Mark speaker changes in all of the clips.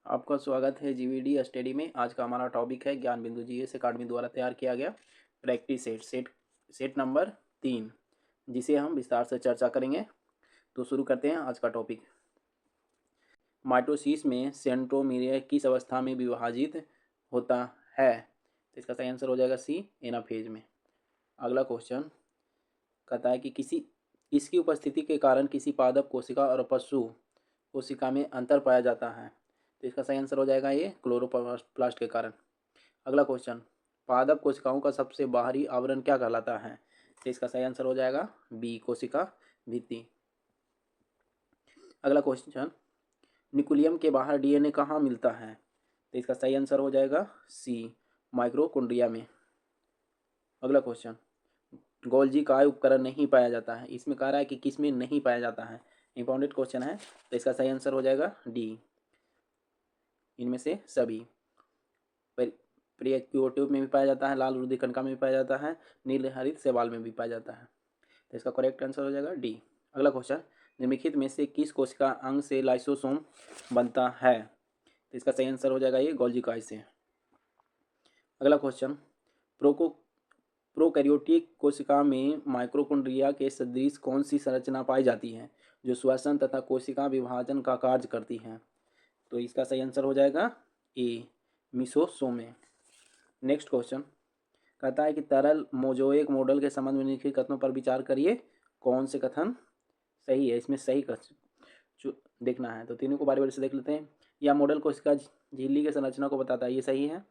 Speaker 1: आपका स्वागत है जीवीडी स्टडी में। आज का हमारा टॉपिक है ज्ञान बिंदु जीएस अकादमी द्वारा तैयार किया गया प्रैक्टिस सेट नंबर 3, जिसे हम विस्तार से चर्चा करेंगे। तो शुरू करते हैं आज का टॉपिक। माइटोसिस में सेंट्रोमीर किस अवस्था में विभाजित होता है? तो इसका सही आंसर हो जाएगा सी, एनाफेज में। अगला क्वेश्चन कहता है कि इसकी उपस्थिति के कारण किसी पादप कोशिका और पशु कोशिका में अंतर पाया जाता है। तो इसका सही आंसर हो जाएगा ये क्लोरोप्लास्ट के कारण। अगला क्वेश्चन, पादप कोशिकाओं का सबसे बाहरी आवरण क्या कहलाता है? तो इसका सही आंसर हो जाएगा बी, कोशिका भित्ति। अगला क्वेश्चन, निकुलियम के बाहर डीएनए कहाँ मिलता है? तो इसका सही आंसर हो जाएगा सी, माइक्रोकोन्ड्रिया में। अगला क्वेश्चन, गोल्जी काय उपकरण नहीं पाया जाता है। इसमें कह रहा है कि किस में नहीं पाया जाता है। इंपॉर्टेंट क्वेश्चन है, तो इसका सही आंसर हो जाएगा डी, इनमें से सभी। प्रियक्यूटिव में भी पाया जाता है, लाल रुधिर कणिका में भी पाया जाता है, नील हरित शैवाल में भी पाया जाता है। तो इसका करेक्ट आंसर हो जाएगा डी। अगला क्वेश्चन, निम्नलिखित में से किस कोशिका अंग से लाइसोसोम बनता है? तो इसका सही आंसर हो जाएगा ये गोल्जी काय से। अगला क्वेश्चन, प्रोकैरियोटिक कोशिका में माइक्रोकोन्ड्रिया के सदृश कौन सी संरचना पाई जाती है जो श्वसन तथा कोशिका विभाजन का कार्य करती है? तो इसका सही आंसर हो जाएगा ए, मिसोसोम। नेक्स्ट क्वेश्चन कहता है कि तरल मोज़ेक मॉडल के संबंध में निम्नलिखित कथनों पर विचार करिए, कौन से कथन सही है? इसमें सही देखना है, तो तीनों को बारी बारी से देख लेते हैं। यह मॉडल कोशिका झिल्ली के संरचना को बताता है, ये सही है।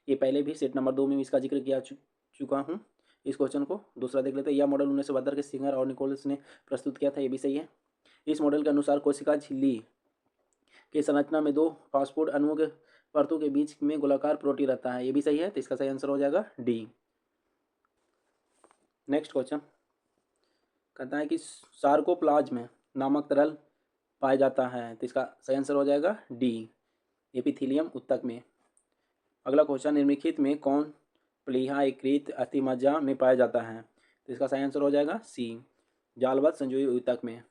Speaker 1: ये पहले भी सेट नंबर 2 में इसका जिक्र किया चुका हूँ। इस क्वेश्चन को दूसरा देख लेते हैं। यह मॉडल 1972 के सिंगर और निकोलस ने प्रस्तुत किया था, ये भी सही है। इस मॉडल के अनुसार कोशिका झिल्ली के संरचना में 2 फास्फोड अणुओं के परतों के बीच में गोलाकार प्रोटीन रहता है, ये भी सही है। तो इसका सही आंसर हो जाएगा डी। नेक्स्ट क्वेश्चन कहता है कि सार्कोप्लाज्म नामक तरल पाया जाता है, तो इसका सही आंसर हो जाएगा डी, एपिथेलियम ऊतक में। अगला क्वेश्चन, निम्नलिखित में कौन प्लीहाइकृत अस्थिमज्जा में पाया जाता है? तो इसका सही आंसर हो जाएगा सी, जालवत संयुगी ऊतक में।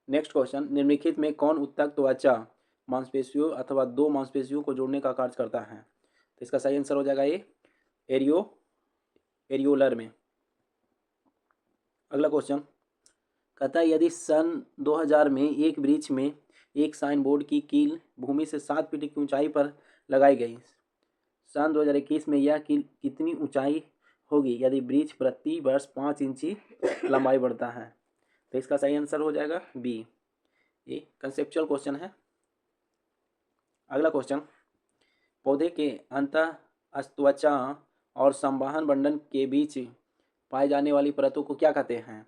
Speaker 1: नेक्स्ट क्वेश्चन, निम्नलिखित में कौन ऊतक त्वचा मांसपेशियों अथवा 2 मांसपेशियों को जोड़ने का कार्य करता है? तो इसका सही आंसर हो जाएगा ये एरियोलर में। अगला क्वेश्चन कहता है यदि सन 2000 में एक वृक्ष में एक साइन बोर्ड की कील भूमि से 7 फीट की ऊंचाई पर लगाई गई, सन 2021 में यह कील कितनी ऊंचाई होगी यदि वृक्ष प्रति वर्ष 5 इंची लंबाई बढ़ता है? तो इसका सही आंसर हो जाएगा बी, ये कंसेप्चुअल क्वेश्चन है। अगला क्वेश्चन, पौधे के अंतःत्वचा और संवहन बंधन के बीच पाए जाने वाली परतों को क्या कहते हैं?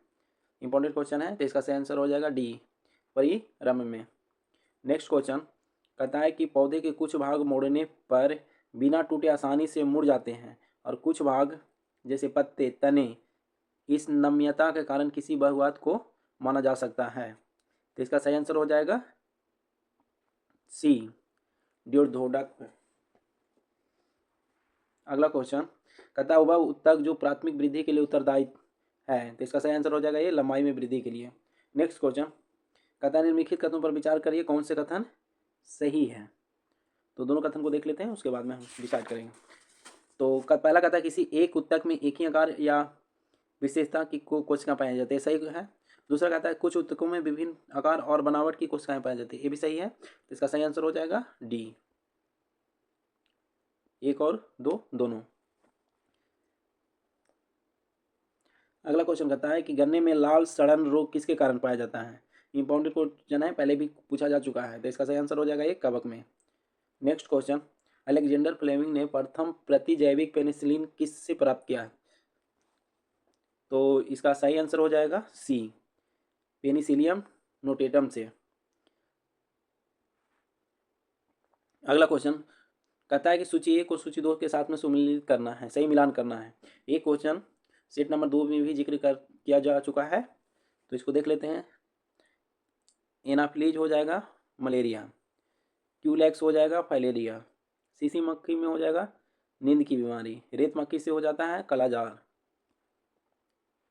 Speaker 1: इंपॉर्टेंट क्वेश्चन है, तो इसका सही आंसर हो जाएगा डी, परिरम्य में। नेक्स्ट क्वेश्चन कहता है कि पौधे के कुछ भाग मोड़ने पर बिना टूटे आसानी से मुड़ जाते हैं और कुछ भाग जैसे पत्ते, तने इस नम्यता के कारण किसी बहुघात को माना जा सकता है। तो इसका सही आंसर हो जाएगा सी, द्योतक। अगला क्वेश्चन कहता है वह ऊतक जो प्राथमिक वृद्धि के लिए उत्तरदायी है, तो इसका सही आंसर हो जाएगा ये लंबाई में वृद्धि के लिए। नेक्स्ट क्वेश्चन कहता है निम्नलिखित कथनों पर विचार करिए, कौन से कथन सही है? तो दोनों कथन को देख लेते हैं, उसके बाद में हम डिसाइड करेंगे। तो पहला कहता है किसी एक ऊतक में एक ही आकार या विशेषता की कोशिकाएं पाई जाती है, सही है। दूसरा कहता है कुछ ऊतकों में विभिन्न आकार और बनावट की कोशिकाएं पाई जाती है, ये भी सही है। तो इसका सही आंसर हो जाएगा डी, 1 और 2 दोनों। अगला क्वेश्चन कहता है कि गन्ने में लाल सड़न रोग किसके कारण पाया जाता है? इंपॉर्टेंट क्वेश्चन है, पहले भी पूछा जा चुका है, तो इसका सही आंसर हो जाएगा ये कवक में। नेक्स्ट क्वेश्चन, अलेक्जेंडर फ्लेमिंग ने प्रथम प्रतिजैविक पेनिसिलिन किससे प्राप्त किया? तो इसका सही आंसर हो जाएगा सी, पेनिसिलियम नोटेटम से। अगला क्वेश्चन कहता है कि सूची 1 को सूची 2 के साथ में सुमिलित करना है, सही मिलान करना है। ये क्वेश्चन सेट नंबर 2 में भी जिक्र किया जा चुका है, तो इसको देख लेते हैं। एनाफ्लीज हो जाएगा मलेरिया, क्यूलैक्स हो जाएगा फाइलेरिया, सीसी मक्खी में हो जाएगा नींद की बीमारी, रेत मक्खी से हो जाता है कालाजार।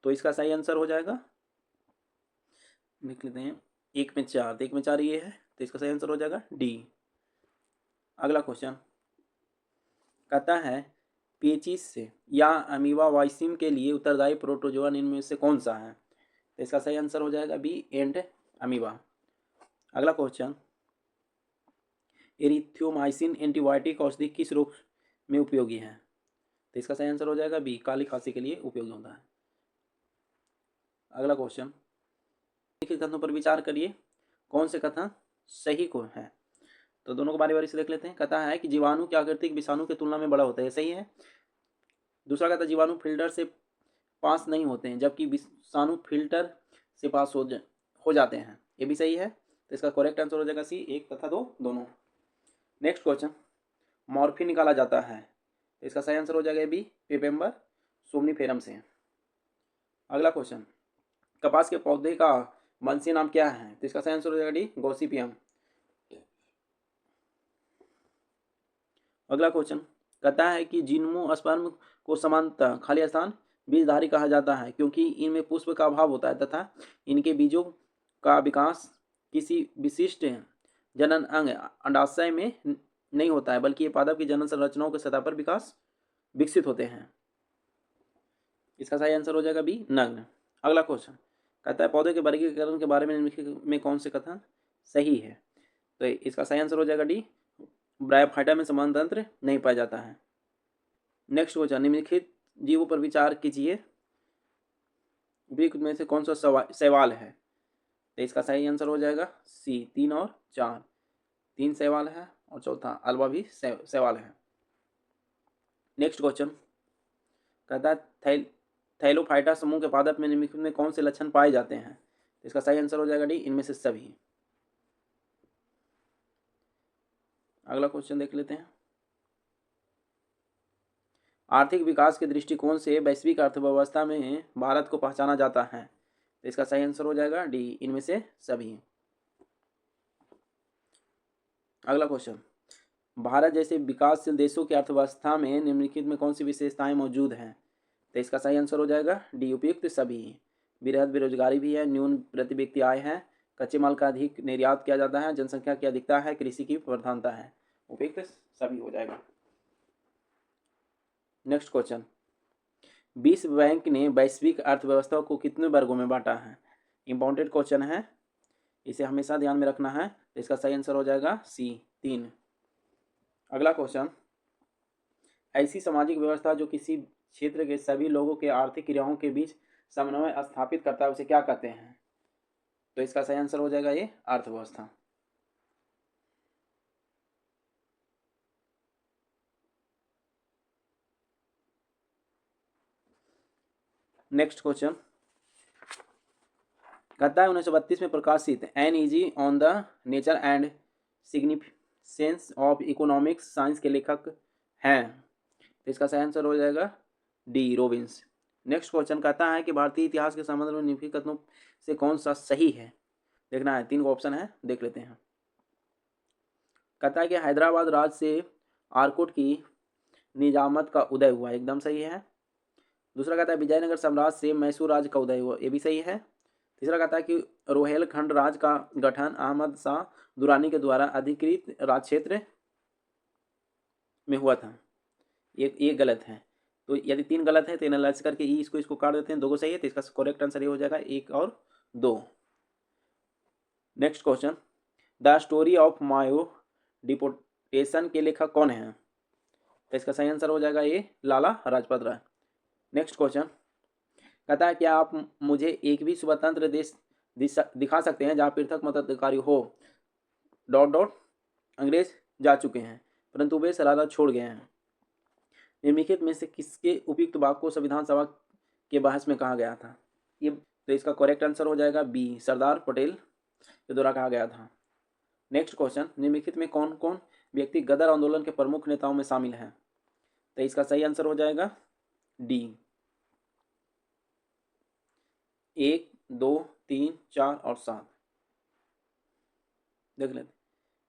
Speaker 1: तो इसका सही आंसर हो जाएगा, देख लेते हैं, 1 में 4, तो 1 में 4 ये है, तो इसका सही आंसर हो जाएगा डी। अगला क्वेश्चन कहता है पेचिस से या अमीबा वाइसिम के लिए उत्तरदायी प्रोटोजोआ इनमें से कौन सा है? तो इसका सही आंसर हो जाएगा बी एंड अमीबा। अगला क्वेश्चन एरिथ्रोमाइसिन एंटीबायोटिक औषधि किस रोग में उपयोगी है? तो इसका सही आंसर हो जाएगा बी काली खांसी के लिए उपयोगी होता है। अगला क्वेश्चन लिखित कथनों पर विचार करिए, कौन से कथन सही को है? तो दोनों को बारी बारी से देख लेते हैं। कहता है कि जीवाणु की आकृति विषाणु की तुलना में बड़ा होता है, सही है। दूसरा कहता है जीवाणु फिल्टर से पास नहीं होते हैं जबकि विषाणु फिल्टर से पास हो जाते हैं, ये भी सही है। तो इसका करेक्ट आंसर हो जाएगा सी, एक तथा दो दोनों। नेक्स्ट क्वेश्चन मॉर्फिन निकाला जाता है, तो इसका सही आंसर हो जाएगा बी पेपेम्बर सोमनीफेरम से। अगला क्वेश्चन कपास के पौधे का वंशीय नाम क्या है? तो इसका सही आंसर हो जाएगा डी गॉसिपियम। अगला क्वेश्चन कहता है कि जिम्नोस्पर्म को सामान्यतः खाली स्थान बीजधारी कहा जाता है क्योंकि इनमें पुष्प का अभाव होता है तथा इनके बीजों का विकास किसी विशिष्ट जनन अंग अंडाशय में नहीं होता है बल्कि ये पादप की जनन संरचनाओं के सतह पर विकसित होते हैं। इसका सही आंसर हो जाएगा बी नग्न। अगला क्वेश्चन कहता है पौधे के वर्गीकरण के बारे में कौन से कथन सही है? तो इसका सही आंसर हो जाएगा डी ब्रायोफाइटा में समान तंत्र नहीं पाया जाता है। नेक्स्ट क्वेश्चन निम्नलिखित जीवों पर विचार कीजिए, उपयुक्त में से कौन सा सवाल है? तो इसका सही आंसर हो जाएगा सी 3 और 4। 3 सवाल है और चौथा अल्वा भी सवाल है। नेक्स्ट क्वेश्चन कहता है थैलोफाइटा समूह के पादप में निम्नलिखित में कौन से लक्षण पाए जाते हैं? तो इसका सही आंसर हो जाएगा डी इनमें से सभी। अगला क्वेश्चन देख लेते हैं। आर्थिक विकास के दृष्टिकोण से वैश्विक अर्थव्यवस्था में भारत को पहचाना जाता है, तो इसका सही आंसर हो जाएगा डी इनमें से सभी। अगला क्वेश्चन भारत जैसे विकासशील देशों की अर्थव्यवस्था में निम्नलिखित में कौन सी विशेषताएं मौजूद हैं? तो इसका सही आंसर हो जाएगा डी उपयुक्त सभी। वृहद बेरोजगारी भी है, न्यून प्रति व्यक्ति आय है, कच्चे माल का अधिक निर्यात किया जाता है, जनसंख्या की अधिकता है, कृषि की प्रधानता है, उपयुक्त सभी हो जाएगा। नेक्स्ट क्वेश्चन विश्व बैंक ने वैश्विक अर्थव्यवस्था को कितने वर्गों में बांटा है? इंपॉर्टेंट क्वेश्चन है, इसे हमेशा ध्यान में रखना है। तो इसका सही आंसर हो जाएगा सी 3। अगला क्वेश्चन ऐसी सामाजिक व्यवस्था जो किसी क्षेत्र के सभी लोगों के आर्थिक क्रियाओं के बीच समन्वय स्थापित करता है उसे क्या कहते हैं? तो इसका सही आंसर हो जाएगा ये अर्थव्यवस्था। नेक्स्ट क्वेश्चन कहता है 1932 में प्रकाशित an on the nature and significance of economics science के लेखक हैं, तो इसका सही आंसर हो जाएगा डी रॉबिन्स। नेक्स्ट क्वेश्चन कहता है कि भारतीय इतिहास के संबंध में निम्नलिखित कथनों से कौन सा सही है? देखना है, 3 ऑप्शन है, देख लेते हैं। कहता है कि हैदराबाद राज से आरकोट की निजामत का उदय हुआ, एकदम सही है। दूसरा कहता है विजयनगर साम्राज्य से मैसूर राज का उदय हुआ, ये भी सही है। तीसरा कहता है कि रोहेलखंड राज का गठन अहमद शाह दुरानी के द्वारा अधिकृत राज क्षेत्र में हुआ था, ये गलत है। तो यदि 3 गलत है तो एनालाइज करके इसको काट देते हैं, 2 को सही है, तो इसका करेक्ट आंसर ये हो जाएगा 1 और 2। Next question the story of my deportation के लेखक कौन है? तो इसका सही आंसर हो जाएगा ये लाला लाजपत राय। नेक्स्ट क्वेश्चन कहता है क्या आप मुझे एक भी स्वतंत्र देश दिखा सकते हैं जहाँ पृथक मताधिकारी हो अंग्रेज जा चुके हैं परंतु वे शरारत छोड़ गए हैं? निम्नलिखित में से किसके उपयुक्त वाक्य को संविधान सभा के बहस में कहा गया था? ये तो इसका करेक्ट आंसर हो जाएगा बी सरदार पटेल के द्वारा कहा गया था। नेक्स्ट क्वेश्चन निम्नलिखित में कौन कौन व्यक्ति गदर आंदोलन के प्रमुख नेताओं में शामिल हैं? तो इसका सही आंसर हो जाएगा डी 1, 2, 3, 4 और 7। देख लेते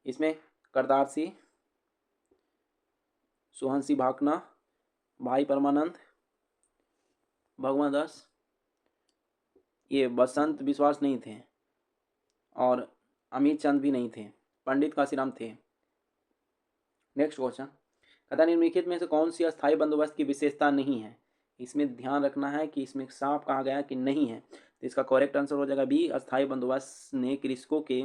Speaker 1: इसमें करतार सिंह, सोहन सिंह भाकना, भाई परमानंद, भगवान दास, ये बसंत विश्वास नहीं थे और अमित चंद भी नहीं थे, पंडित काशीराम थे। नेक्स्ट क्वेश्चन, कथा निम्नलिखित में से कौन सी अस्थायी बंदोबस्त की विशेषता नहीं है? इसमें ध्यान रखना है कि इसमें साफ कहा गया कि नहीं है, तो इसका करेक्ट आंसर हो जाएगा बी, अस्थायी बंदोबस्त ने कृषकों के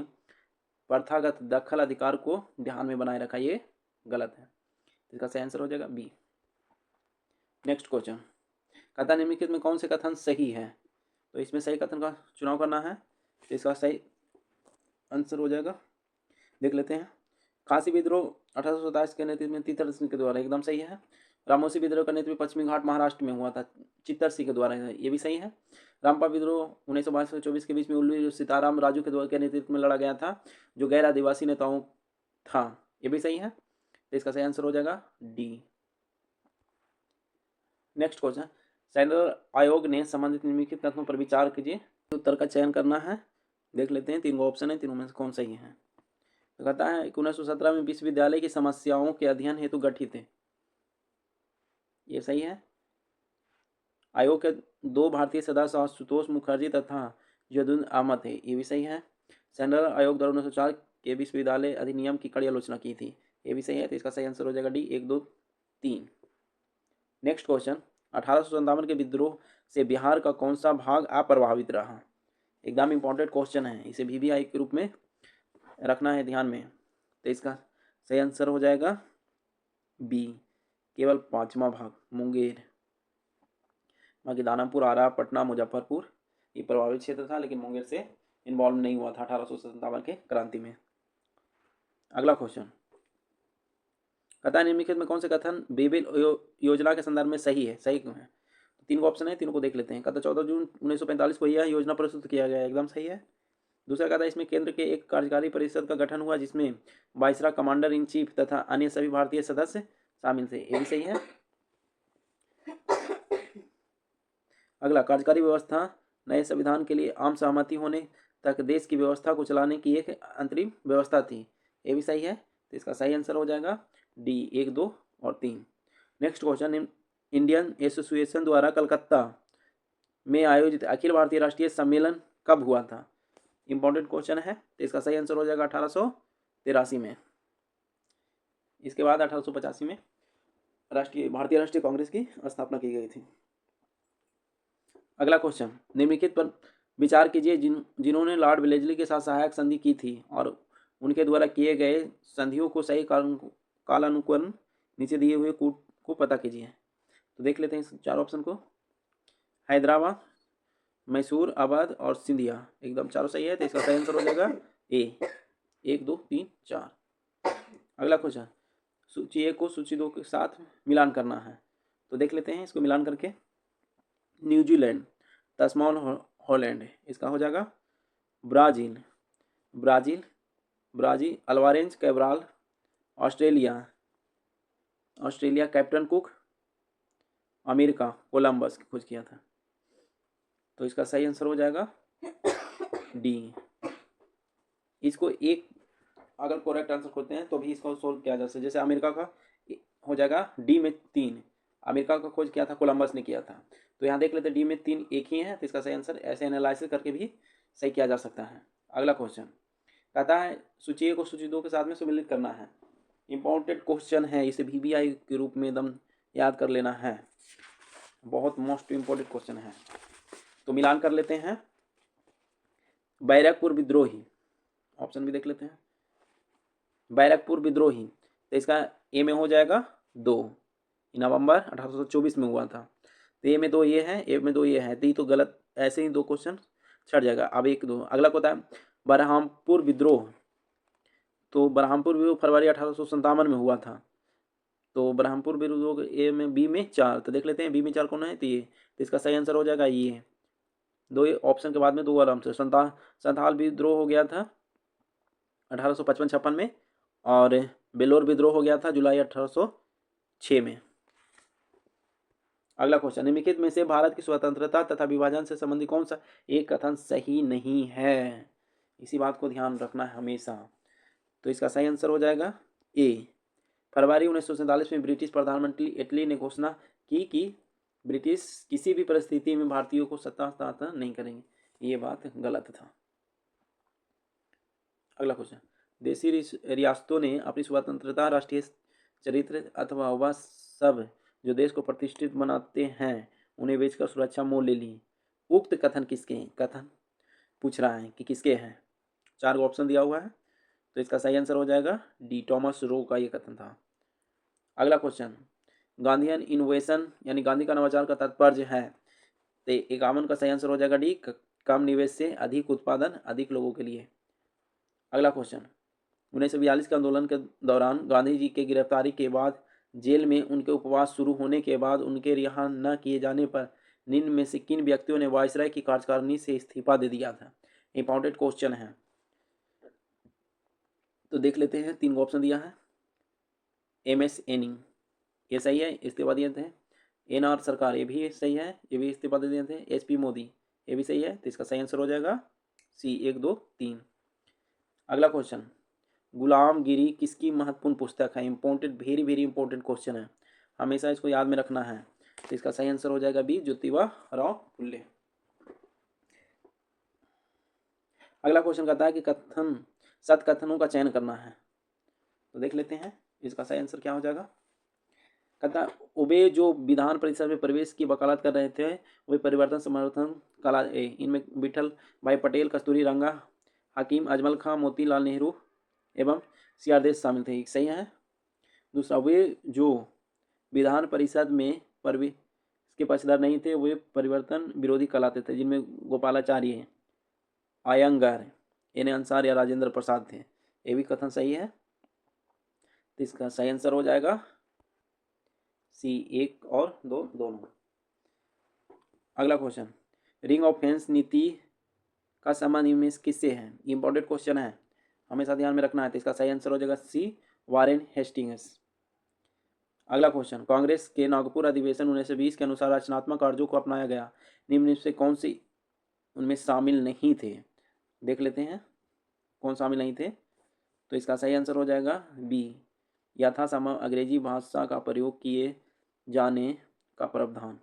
Speaker 1: प्रथागत दखल अधिकार को ध्यान में बनाए रखा, ये गलत है, इसका सही आंसर हो जाएगा बी। नेक्स्ट क्वेश्चन, कथा निम्नलिखित में कौन से कथन सही है? तो इसमें सही कथन का चुनाव करना है, तो इसका सही आंसर हो जाएगा, देख लेते हैं। खासी विद्रोह 1827 के नेतृत्व में तीतर सिंह के द्वारा, एकदम सही है। रामोसी विद्रोह का नेतृत्व पश्चिमी घाट महाराष्ट्र में हुआ था, चित्तर सिंह के द्वारा, ये भी सही है। रामपा विद्रोह 1922 से 24 के बीच में उल्लू सीताराम राजू के नेतृत्व में लड़ा गया था, जो गैर आदिवासी नेताओं था, ये भी सही है, तो इसका सही आंसर हो जाएगा डी। नेक्स्ट क्वेश्चन, सेंट्रल आयोग ने संबंधित निम्नलिखित तथ्यों पर विचार कीजिए, उत्तर का चयन करना है, देख लेते हैं। 3 ऑप्शन है, तीनों में से कौन सही है? तो कहता है 1917 में विश्वविद्यालय की समस्याओं के अध्ययन हेतु गठित है, ये सही है। आयोग के 2 भारतीय सदस्य आशुतोष मुखर्जी तथा जदुन अहमद है, ये भी सही है। सेंट्रल आयोग द्वारा 1904 के विश्वविद्यालय अधिनियम की कड़ी आलोचना की थी, ये भी सही है, तो इसका सही आंसर हो जाएगा डी, 1 2 3। नेक्स्ट क्वेश्चन, 1857 के विद्रोह से बिहार का कौन सा भाग अप्रभावित रहा? एकदम इंपॉर्टेंट क्वेश्चन है, इसे VVI के रूप में रखना है ध्यान में, तो इसका सही आंसर हो जाएगा बी, केवल 5वां भाग मुंगेर। बाकी दानापुर, आरा, पटना, मुजफ्फरपुर ये प्रभावित क्षेत्र था, लेकिन मुंगेर से इन्वॉल्व नहीं हुआ था 1857 के क्रांति में। अगला क्वेश्चन, कथा निम्नलिखित में कौन से कथन बेबेल योजना के संदर्भ में सही है? सही क्यों है? तो 3 ऑप्शन है, तीनों को देख लेते हैं। कथा 14 जून 1945 को यह योजना प्रस्तुत किया गया, एकदम सही है। दूसरा कथा, इसमें केंद्र के एक कार्यकारी परिषद का गठन हुआ, जिसमें वाइसराय, कमांडर इन चीफ तथा अन्य सभी भारतीय सदस्य शामिल थे, ये भी सही है। अगला, कार्यकारी व्यवस्था नए संविधान के लिए आम सहमति होने तक देश की व्यवस्था को चलाने की एक अंतरिम व्यवस्था थी, ये भी सही है, तो इसका सही आंसर हो जाएगा डी, 1 2 और 3। नेक्स्ट क्वेश्चन, इंडियन एसोसिएशन द्वारा कलकत्ता में आयोजित अखिल भारतीय राष्ट्रीय सम्मेलन कब हुआ था? इंपॉर्टेंट क्वेश्चन है, तो इसका सही आंसर हो जाएगा 1883 में। इसके बाद 1885 में भारतीय राष्ट्रीय कांग्रेस की स्थापना की गई थी। अगला क्वेश्चन, निम्नलिखित पर विचार कीजिए जिन्होंने लॉर्ड वेलेस्ली के साथ सहायक संधि की थी और उनके द्वारा किए गए संधियों को सही कालानुक्रम नीचे दिए हुए को पता कीजिए। तो देख लेते हैं इस 4 ऑप्शन को। हैदराबाद, मैसूर, अवध और सिंधिया, एकदम चारों सही है, तो इसका सही आंसर हो जाएगा ए, 1 2 3 4। अगला क्वेश्चन, सूची 1 को सूची 2 के साथ मिलान करना है, तो देख लेते हैं इसको मिलान करके। न्यूजीलैंड, तस्मान हॉलैंड, इसका हो जाएगा Brazil, Alvares Cabral, Australia captain Cook, America Columbus की खोज किया था, तो इसका सही आंसर हो जाएगा डी। इसको एक अगर करेक्ट आंसर खोजते हैं तो भी इसको सोल्व किया जा सकता है, जैसे अमेरिका का हो जाएगा डी में 3, अमेरिका का खोज किया था कोलंबस ने किया था, तो यहाँ देख लेते हैं डी में 3 एक ही है, तो इसका सही आंसर ऐसे एनालिसिस करके भी सही किया जा सकता है। अगला क्वेश्चन कहता है सूची 1 को सूची 2 के साथ में सम्मिलित करना है, इंपॉर्टेंट क्वेश्चन है, इसे VVI के रूप में एकदम याद कर लेना है, बहुत मोस्ट इंपॉर्टेंट क्वेश्चन है। तो मिलान कर लेते हैं। बैरकपुर विद्रोही, ऑप्शन भी देख लेते हैं। बैरकपुर विद्रोही, तो इसका ए में हो जाएगा 2, नवंबर 1824 में हुआ था, तो ए में 2 ये है, ए में 2 ये है, तो ये तो गलत, ऐसे ही 2 क्वेश्चन छट जाएगा। अब 1 2 अगला को होता है बरहामपुर विद्रोह, तो बरहामपुर विद्रोह फरवरी 1857 में हुआ था, तो बरहामपुर विद्रोह ए में बी में 4, तो देख लेते हैं बी में 4 कौन है, तो ये, तो इसका सही आंसर हो जाएगा ये 2 ऑप्शन के बाद में 2 आराम से। संथाल विद्रोह हो गया था 1855-56 में, और बेलोर विद्रोह हो गया था जुलाई 1806 में। अगला क्वेश्चन, निम्नलिखित में से भारत की स्वतंत्रता तथा विभाजन से संबंधित कौन सा एक कथन सही नहीं है? इसी बात को ध्यान रखना है हमेशा, तो इसका सही आंसर हो जाएगा ए, फरवरी 1947 में ब्रिटिश प्रधानमंत्री एटली ने घोषणा की कि ब्रिटिश किसी भी परिस्थिति में भारतीयों को सत्ता हस्तांतरण नहीं करेंगे, ये बात गलत था। अगला क्वेश्चन, देशी रियासतों ने अपनी स्वतंत्रता राष्ट्रीय चरित्र अथवा वह सब जो देश को प्रतिष्ठित बनाते हैं उन्हें बेचकर सुरक्षा मोल ले ली। उक्त कथन किसके हैं? कथन पूछ रहा है कि किसके हैं। 4 ऑप्शन दिया हुआ है, तो इसका सही आंसर हो जाएगा डी, टॉमस रो का ये कथन था। अगला क्वेश्चन, गांधीयन इनोवेशन यानी गांधी का नवाचार का तात्पर्य है, तो 51 का सही आंसर हो जाएगा डी, कम निवेश से अधिक उत्पादन अधिक लोगों के लिए। अगला क्वेश्चन, 1942 के आंदोलन के दौरान गांधी जी के गिरफ्तारी के बाद जेल में उनके उपवास शुरू होने के बाद उनके रिहा न किए जाने पर निम्न में से किन व्यक्तियों ने वायसराय की कार्यकारिणी से इस्तीफा दे दिया था? इंपॉर्टेंट क्वेश्चन है, तो देख लेते हैं। 3 ऑप्शन दिया है। एमएस एनिंग, ये सही है, इस्तीफा दिए थे। एनआर सरकार, ये भी सही है, ये भी इस्तीफा दे दिए थे। एचपी मोदी, ये भी सही है, तो इसका सही आंसर हो जाएगा सी, 1, 2, 3। अगला क्वेश्चन, गुलामगिरी किसकी महत्वपूर्ण पुस्तक है? Important, very very important question है, हमेशा इसको याद में रखना है। तो इसका सही आंसर हो जाएगा बी, ज्योतिबा राव फुल्ले। अगला क्वेश्चन कहता है कि कथन सत कथनों का चयन करना है, तो देख लेते हैं इसका सही आंसर क्या हो जाएगा। कहता वे जो विधान परिषद में प्रवेश की वकालत कर रहे थे वे परिवर्तन समर्थन कला इनमें विठल भाई पटेल, कस्तूरी रंगा, हकीम अजमल खां, मोतीलाल नेहरू एवं सीआर देश शामिल थे, सही है। दूसरा, वे जो विधान परिषद में प्रवेश के पक्षधर नहीं थे वे परिवर्तन विरोधी कहलाते थे, जिनमें गोपालाचार्य, आयंगर, एन अंसार या राजेंद्र प्रसाद थे, ये भी कथन सही है, तो इसका सही आंसर हो जाएगा सी, 1 और 2 दोनों। अगला क्वेश्चन, रिंग ऑफ फेंस नीति का संबंध इनमें किससे है? इंपॉर्टेंट क्वेश्चन है, हमेशा ध्यान में रखना है, तो इसका सही आंसर हो जाएगा सी, वारेन हेस्टिंग्स। अगला क्वेश्चन, कांग्रेस के नागपुर अधिवेशन 1920 के अनुसार रचनात्मक कार्यों को अपनाया गया, निम्न से कौन सी उनमें शामिल नहीं थे? देख लेते हैं कौन शामिल नहीं थे, तो इसका सही आंसर हो जाएगा बी, यथासंभव अंग्रेजी भाषा का प्रयोग किए जाने का प्रावधान,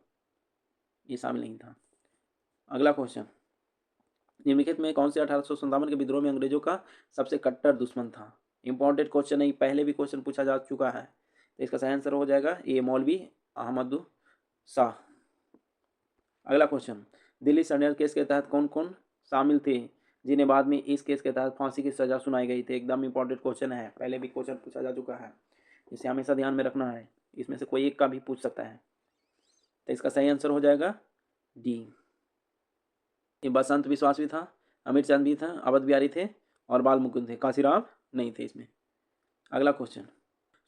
Speaker 1: ये शामिल नहीं था। अगला क्वेश्चन, निम्नलिखित में कौन से 1857 के विद्रोह में अंग्रेजों का सबसे कट्टर दुश्मन था? इंपॉर्टेंट क्वेश्चन है, पहले भी क्वेश्चन पूछा जा चुका है, तो इसका सही आंसर हो जाएगा ये, मौलवी अहमद शाह। अगला क्वेश्चन, दिल्ली षड्यंत्र केस के तहत कौन कौन शामिल थे जिन्हें बाद में इस केस के तहत फांसी की सजा सुनाई गई थी? एकदम इंपॉर्टेंट क्वेश्चन है, पहले भी क्वेश्चन पूछा जा चुका है, इसे हमेशा ध्यान में रखना है, इसमें से कोई एक का भी पूछ सकता है, तो इसका सही आंसर हो जाएगा डी। ये बसंत विश्वास भी था, अमीर चंद भी था, अवध बिहारी थे और बाल मुकुंद थे, काशीराव नहीं थे इसमें। अगला क्वेश्चन,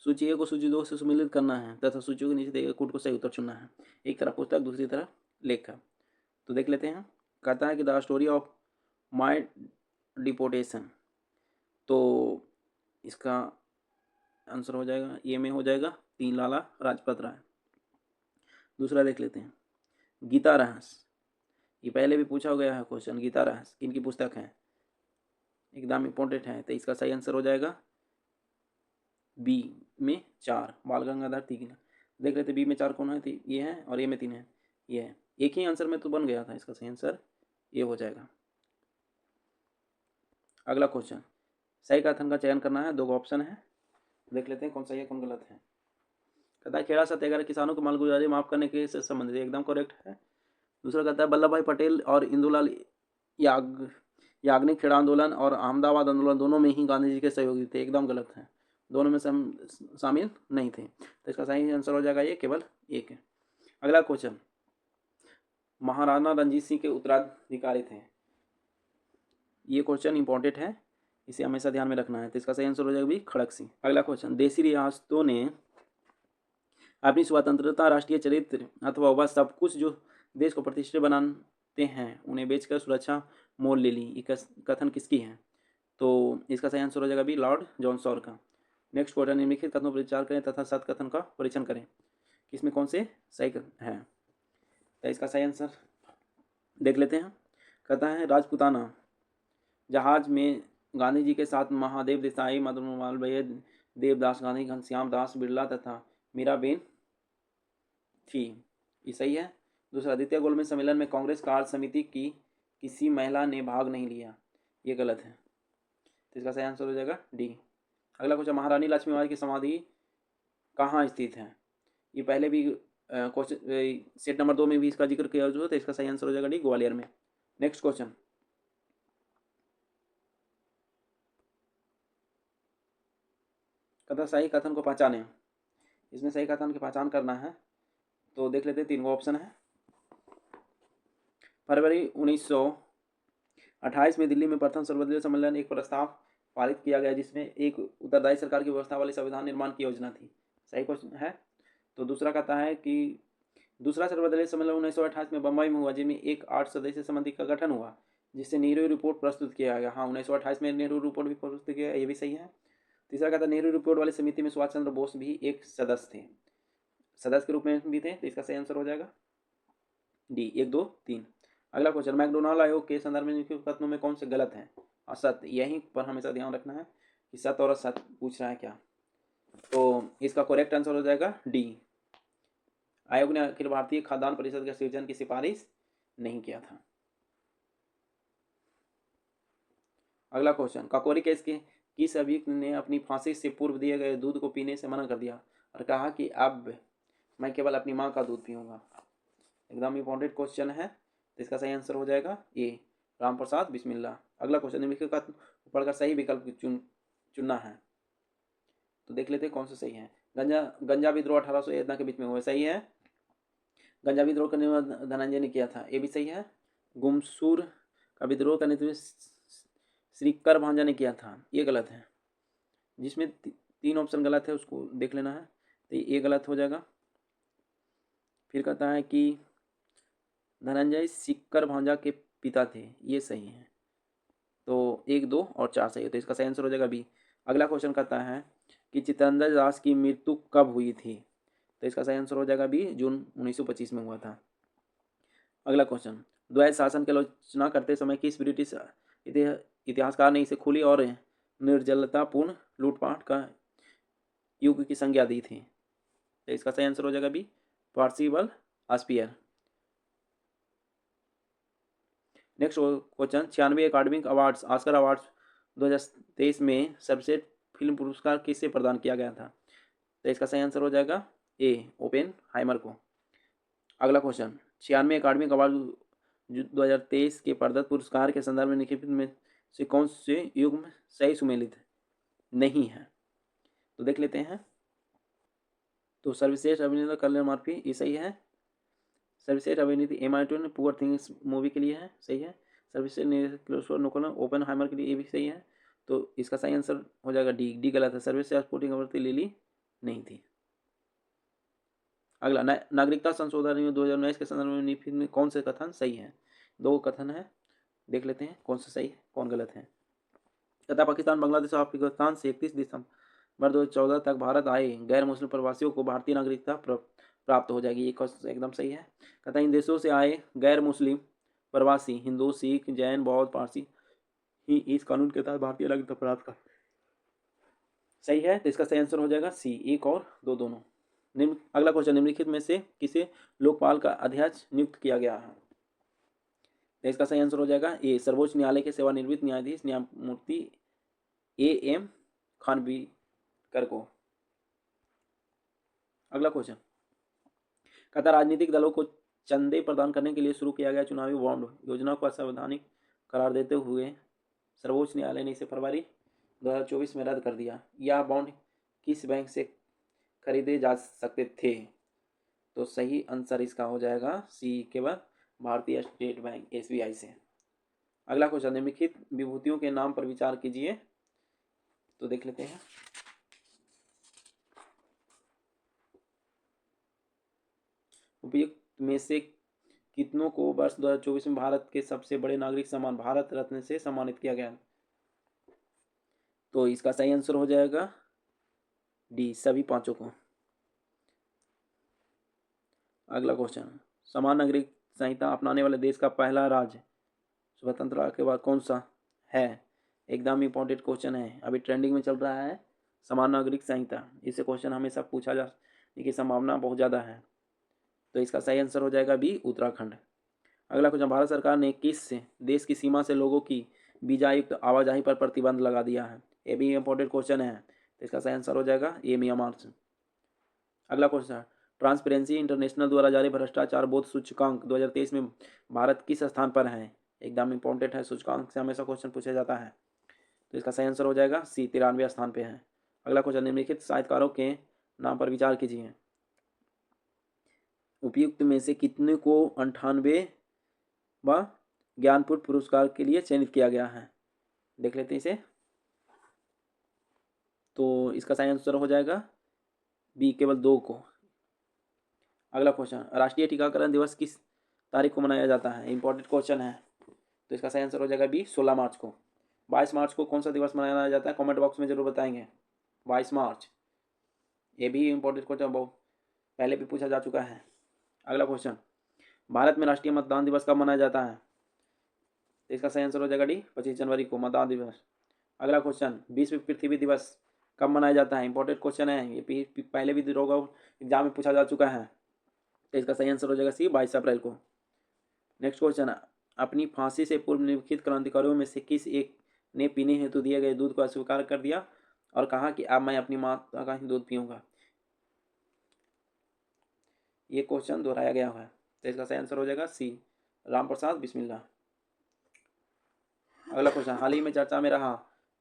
Speaker 1: सूची ए को सूची 2 से सम्मिलित करना है तथा सूचियों के नीचे दिए गए कोड को सही उत्तर चुनना है, एक तरफ पुस्तक दूसरी तरफ लेखक, तो देख लेते हैं। कहता है कि the story of my deportation, तो इसका आंसर हो जाएगा ये में हो जाएगा 3 लाला राजपत राय। दूसरा देख लेते हैं, गीता रहस्य, ये पहले भी पूछा गया है क्वेश्चन, गीता रहस्य इनकी पुस्तक है, एकदम इंपॉर्टेंट है, तो इसका सही आंसर हो जाएगा बी में 4, बाल गंगाधर तिलक। देख लेते बी में 4 कौन है, तो ये है, और ए में 3 है, ये है, एक ही आंसर में तो बन गया था, इसका सही आंसर ये हो जाएगा। अगला क्वेश्चन, सही कथन का चयन करना है, 2 ऑप्शन है, देख लेते हैं कौन सही है कौन गलत है। कहता है खेड़ा सत्याग्रह किसानों को मालगुजारी माफ करने के से संबंधित, एकदम करेक्ट है। दूसरा कहता है वल्लभ भाई पटेल और इंदुलाल याग्निक खेड़ा आंदोलन और अहमदाबाद आंदोलन दोनों में ही गांधी जी के सहयोगी थे, एकदम गलत है, दोनों में शामिल नहीं थे, तो इसका सही आंसर हो जाएगा ये, केवल एक है। अगला क्वेश्चन, महाराणा रंजीत सिंह के उत्तराधिकारी थे, ये क्वेश्चन इंपॉर्टेंट है, इसे हमेशा ध्यान में रखना है, तो इसका सही आंसर हो जाएगा भी, खड़क सिंह। अगला क्वेश्चन, देशी रियासतों ने अपनी स्वतंत्रता, राष्ट्रीय चरित्र अथवा वह सब कुछ जो देश को प्रतिष्ठित बनाते हैं उन्हें बेचकर सुरक्षा मोल ले ली, ये कथन किसकी है? तो इसका सही आंसर हो जाएगा भी, लॉर्ड जॉनसॉर का। नेक्स्ट क्वेश्चन, निम्नलिखित कथनों पर विचार करें तथा सत कथन का परीक्षण करें, किसमें कौन से सही है, तो इसका सही आंसर देख लेते हैं। कहता है राजपुताना जहाज में गांधी जी के साथ महादेव देसाई, मदन मालवीय, देवदास गांधी, घनश्याम दास बिरला तथा मीराबेन थी, ये सही है। दूसरा, द्वितीय गोलमेज सम्मेलन में कांग्रेस कार्य समिति की किसी महिला ने भाग नहीं लिया, ये गलत है, तो इसका सही आंसर हो जाएगा डी। अगला क्वेश्चन, महारानी लक्ष्मीबाई की समाधि कहाँ स्थित है? ये पहले भी क्वेश्चन सेट नंबर 2 में भी इसका जिक्र किया हुआ है, तो इसका सही आंसर हो जाएगा डी, ग्वालियर में। नेक्स्ट क्वेश्चन, कथा सही कथन को पहचाने। इसमें सही कथन की पहचान करना है, तो देख लेते हैं, 3 ऑप्शन है। फरवरी 1928 में दिल्ली में प्रथम सर्वदलीय सम्मेलन एक प्रस्ताव पारित किया गया जिसमें एक उत्तरदायी सरकार की व्यवस्था वाली संविधान निर्माण की योजना थी। सही क्वेश्चन है। तो दूसरा कहता है कि दूसरा सर्वदलीय सम्मेलन 1928 में बम्बई में हुआ जिसमें एक 8 सदस्यीय समिति का गठन हुआ जिससे नेहरू रिपोर्ट प्रस्तुत किया गया। हाँ, 1928 में नेहरू रिपोर्ट भी प्रस्तुत किया, ये भी सही है। तीसरा कहता है नेहरू रिपोर्ट वाली समिति में सुभाष चंद्र बोस भी एक सदस्य थे, सदस्य के रूप में भी थे, तो इसका सही आंसर हो जाएगा डी, 1, 2, 3। अगला क्वेश्चन, मैकडोनाल्ड आयोग के संदर्भ में निम्नलिखित कथनों में कौन से गलत हैं? असत्य, यहीं पर हमेशा ध्यान रखना है कि सत्य और असत्य पूछ रहा है क्या। तो इसका करेक्ट आंसर हो जाएगा डी, आयोग ने अखिल भारतीय खाद्यान्न परिषद के सृजन की सिफारिश नहीं किया था। अगला क्वेश्चन, काकोरी केस के किस अभियुक्त ने अपनी फांसी से पूर्व दिए गए दूध को पीने से मना कर दिया और कहा कि अब मैं केवल अपनी माँ का दूध पीऊंगा? एकदम इंपॉर्टेंट क्वेश्चन है, तो इसका सही आंसर हो जाएगा ए, राम प्रसाद बिस्मिल्ला। अगला क्वेश्चन, निम्नलिखित का पढ़कर सही विकल्प चुनना है, तो देख लेते हैं कौन सा सही है। गंजा विद्रोह 1800 योजना के बीच में हुआ, सही है। गंजा विद्रोह का निर्माण धनंजय ने किया था, ये भी सही है। गुमसूर का विद्रोह का नेतृत्व श्रीकर भांजा ने किया था, ये गलत है। जिसमें 3 ऑप्शन गलत है उसको देख लेना है, तो ये गलत हो जाएगा। फिर कहता है कि धनंजय सिक्कर भांजा के पिता थे, ये सही है। तो 1, 2 और 4 सही है, तो इसका सही आंसर हो जाएगा बी। अगला क्वेश्चन कहता है कि चित्तरंजन दास की मृत्यु कब हुई थी? तो इसका सही आंसर हो जाएगा बी, जून 1925 में हुआ था। अगला क्वेश्चन, द्वैत शासन की आलोचना करते समय किस ब्रिटिश इतिहासकार ने इसे खुली और निर्जलतापूर्ण लूटपाट का युग की संज्ञा दी थी? तो इसका सही आंसर हो जाएगा बी, पार्सिबल आस्पियर। नेक्स्ट क्वेश्चन, 96 अकादमिक अवार्ड्स ऑस्कर अवार्ड्स 2023 में सर्वश्रेष्ठ फिल्म पुरस्कार किसे प्रदान किया गया था? तो इसका सही आंसर हो जाएगा ए, ओपेनहाइमर को। अगला क्वेश्चन, 96 अकादमिक अवार्ड 2023 के प्रदत्त पुरस्कार के संदर्भ में निम्नलिखित में से कौन से युग्म सही सुमेलित नहीं है? तो देख लेते हैं। तो सर्वश्रेष्ठ अभिनेता कल्याण मर्फी, ये सही है। सर्वश्रेष्ठ अभिनेत्री Emma Stone poor things movie के लिए है, सही है। सर्वश्रेष्ठ निर्देशक नोलन ओपेनहाइमर के लिए, ये भी सही है। तो इसका सही आंसर हो जाएगा डी, डी गलत है। सर्वश्रेष्ठ स्पोर्टिंग अभिनेत्री लिली नहीं थी। अगला, नागरिकता संशोधन अधिनियम 2019 के संदर्भ में निम्नलिखित में कौन से कथन सही है? 2 कथन है, देख लेते हैं कौन सा सही है कौन गलत है। तथा पाकिस्तान, बांग्लादेश और अफगानिस्तान से 31 दिसंबर 2014 तक भारत आए गैर मुस्लिम प्रवासियों को भारतीय नागरिकता प्राप्त हो जाएगी, ये एकदम सही है। तथा इन देशों से आए गैर मुस्लिम प्रवासी हिंदू, सिख, जैन, बौद्ध, पारसी ही इस कानून के तहत भारतीय नागरिकता प्राप्त कर, सही है। तो इसका सही आंसर हो जाएगा सी, 1 और 2 दोनों। अगला क्वेश्चन, निम्नलिखित में से किसे लोकपाल का अध्यक्ष नियुक्त किया गया है? तो इसका सही आंसर हो जाएगा ए, सर्वोच्च न्यायालय के सेवानिवृत्त न्यायाधीश न्यायमूर्ति AM खानविलकर को। अगला क्वेश्चन, कहता राजनीतिक दलों को चंदे प्रदान करने के लिए शुरू किया गया चुनावी बॉन्ड योजना को असंवैधानिक करार देते हुए सर्वोच्च न्यायालय ने इसे फरवरी 2024 में रद्द कर दिया। यह बॉन्ड किस बैंक से खरीदे जा सकते थे? तो सही आंसर इसका हो जाएगा सी, केवल भारतीय स्टेट बैंक SBI से। अगला क्वेश्चन, निम्नलिखित विभूतियों के नाम पर विचार कीजिए, तो देख लेते हैं। उपयुक्त में से कितनों को वर्ष 2024 में भारत के सबसे बड़े नागरिक सम्मान भारत रत्न से सम्मानित किया गया? तो इसका सही आंसर हो जाएगा डी, सभी 5 को। अगला क्वेश्चन, समान नागरिक संहिता अपनाने वाले देश का पहला राज्य स्वतंत्रता के बाद कौन सा है? एकदम इंपॉर्टेंट क्वेश्चन है, अभी ट्रेंडिंग में चल रहा है समान नागरिक संहिता, इससे क्वेश्चन हमेशा पूछा जाने की संभावना बहुत ज़्यादा है। तो इसका सही आंसर हो जाएगा बी, उत्तराखंड। अगला क्वेश्चन, भारत सरकार ने किस देश की सीमा से लोगों की वीजायुक्त आवाजाही पर प्रतिबंध लगा दिया है? ये भी इंपॉर्टेंट क्वेश्चन है, तो इसका सही आंसर हो जाएगा ए, म्यांमार से। अगला क्वेश्चन, ट्रांसपेरेंसी इंटरनेशनल द्वारा जारी भ्रष्टाचार बोध सूचकांक 2023 में भारत किस स्थान पर है? एकदम इंपॉर्टेंट है, सूचकांक से हमेशा क्वेश्चन पूछा जाता है। तो इसका सही आंसर हो जाएगा सी, 93वें स्थान पे है। अगला क्वेश्चन, निम्नलिखित साहित्यकारों के नाम पर विचार कीजिए। उपयुक्त में से कितने को 98वां ज्ञानपीठ पुरस्कार के लिए चयनित किया गया है? देख लेते हैं इसे। तो इसका सही आंसर हो जाएगा बी, केवल 2 को। अगला क्वेश्चन, राष्ट्रीय टीकाकरण दिवस किस तारीख को मनाया जाता है? इंपॉर्टेंट क्वेश्चन है। तो इसका सही आंसर हो जाएगा बी, 16 मार्च को। 22 मार्च को कौन सा दिवस मनाया जाता है? कमेंट बॉक्स में जरूर बताएंगे। 22 मार्च, ये भी इंपॉर्टेंट क्वेश्चन, बहुत पहले भी पूछा जा चुका है। अगला क्वेश्चन, भारत में राष्ट्रीय मतदान दिवस कब मनाया जाता है? तो इसका सही आंसर हो जाएगा डी, 25 जनवरी को, मतदान दिवस। अगला क्वेश्चन, विश्व पृथ्वी दिवस कब मनाया जाता है? इंपॉर्टेंट क्वेश्चन है, ये पहले भी एग्जाम में पूछा जा चुका है। तो इसका सही आंसर हो जाएगा सी, 22 अप्रैल को। नेक्स्ट क्वेश्चन, अपनी फांसी से पूर्व निम्नलिखित क्रांतिकारियों में से किस एक ने पीने हेतु दिए गए दूध को अस्वीकार कर दिया और कहा कि अब मैं अपनी माता का ही दूध पीऊंगा? ये क्वेश्चन दोहराया गया है। तो इसका सही आंसर हो जाएगा सी, राम प्रसाद बिस्मिल्ला। अगला क्वेश्चन, हाल ही में चर्चा में रहा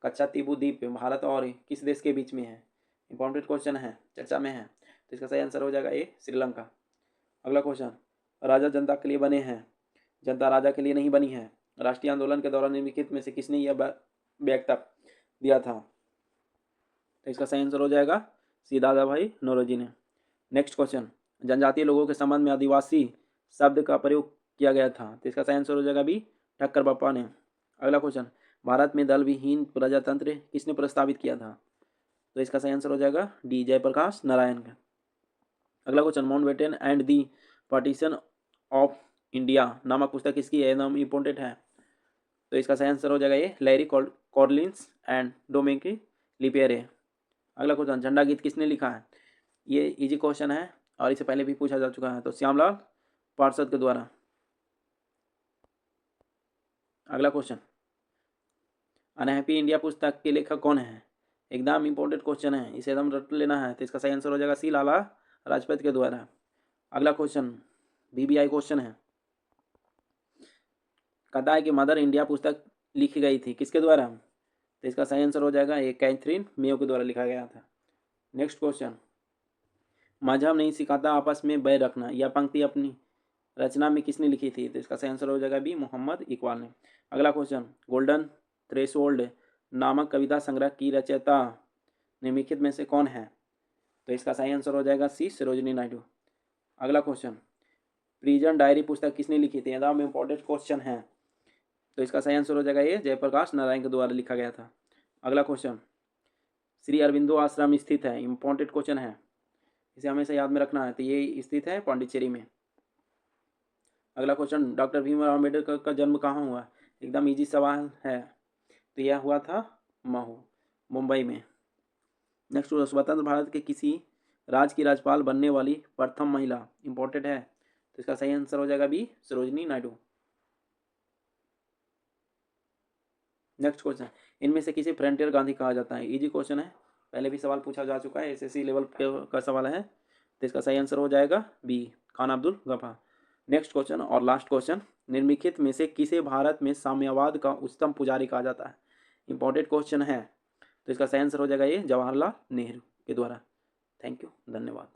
Speaker 1: कच्चा तीबू द्वीप भारत और किस देश के बीच में है? इंपॉर्टेंट क्वेश्चन है, चर्चा में है। तो इसका सही आंसर हो जाएगा ए, श्रीलंका। अगला क्वेश्चन, राजा जनता के लिए बने हैं, जनता राजा के लिए नहीं बनी है। राष्ट्रीय आंदोलन के दौरान निम्नलिखित में से किसने यह वक्तव्य दिया था? तो इसका सही आंसर हो जाएगा सी, दादा भाई नौरोजी ने। नेक्स्ट क्वेश्चन, जनजातीय लोगों के संबंध में आदिवासी शब्द का प्रयोग किया गया था। तो इसका सही आंसर हो जाएगा बी, ठक्कर बप्पा ने। अगला क्वेश्चन, भारत में दल विहीन प्रजातंत्र किसने प्रस्तावित किया था? तो इसका सही आंसर हो जाएगा डी, जयप्रकाश नारायण का। अगला question, Mountbatten and the partition of India नामक पुस्तक किसकी है? नाम इंपॉर्टेंट है। तो इसका सही आंसर हो जाएगा ये, लैरी कॉलिंस एंड डोमिनिक लिपेरे। अगला क्वेश्चन, झंडा गीत किसने लिखा है? ये इजी क्वेश्चन है और इसे पहले भी पूछा जा चुका है। तो श्यामलाल पार्षद के द्वारा। अगला क्वेश्चन, अनहैप्पी इंडिया पुस्तक के लेखक कौन है? एकदम इंपॉर्टेंट क्वेश्चन है, इसे एकदम रट लेना है। तो इसका सही आंसर हो जाएगा सी, लाला लाजपत के द्वारा। अगला क्वेश्चन बीबीआई क्वेश्चन है, कहता है कि मदर इंडिया पुस्तक लिखी गई थी किसके द्वारा? तो इसका सही आंसर हो जाएगा ये, कैथरीन मेयो के द्वारा लिखा गया था। नेक्स्ट क्वेश्चन, मजहब नहीं सिखाता आपस में बैर रखना, यह पंक्ति अपनी रचना में किसने लिखी थी? तो इसका सही आंसर हो जाएगा बी, मोहम्मद इकबाल ने। अगला क्वेश्चन, गोल्डन थ्रेशोल्ड नामक कविता संग्रह की रचयिता निम्नलिखित में से कौन है? तो इसका सही आंसर हो जाएगा सी, सरोजिनी नायडू। अगला क्वेश्चन, प्रिजन डायरी पुस्तक किसने लिखी थी? एकदम इंपॉर्टेंट क्वेश्चन है। तो इसका सही आंसर हो जाएगा ये, जयप्रकाश नारायण के द्वारा लिखा गया था। अगला क्वेश्चन, श्री अरविंदो आश्रम स्थित है, इंपॉर्टेंट क्वेश्चन है, इसे हमेशा याद में रखना है। तो ये स्थित है पांडिचेरी में। अगला क्वेश्चन, डॉक्टर भीमराव अम्बेडकर का जन्म कहाँ हुआ? एकदम इजी सवाल है। तो यह हुआ था महू, मुंबई में। नेक्स्ट, स्वतंत्र भारत के किसी राज्य की राज्यपाल बनने वाली प्रथम महिला, इंपॉर्टेंट है। तो इसका सही आंसर हो जाएगा B, Sarojini Naidu. Next question, इनमें से किसे फ्रंटियर गांधी कहा जाता है? इजी क्वेश्चन है, पहले भी सवाल पूछा जा चुका है, एसएससी लेवल का सवाल है। तो इसका सही आंसर हो जाएगा B, Khan Abdul Ghaffar. Next question और लास्ट क्वेश्चन, निम्नलिखित में से किसे भारत में साम्यवाद का उच्चतम पुजारी कहा जाता है? इंपॉर्टेंट क्वेश्चन है। तो इसका सही आंसर हो जाएगा ये, जवाहरलाल नेहरू के द्वारा। थैंक यू, धन्यवाद।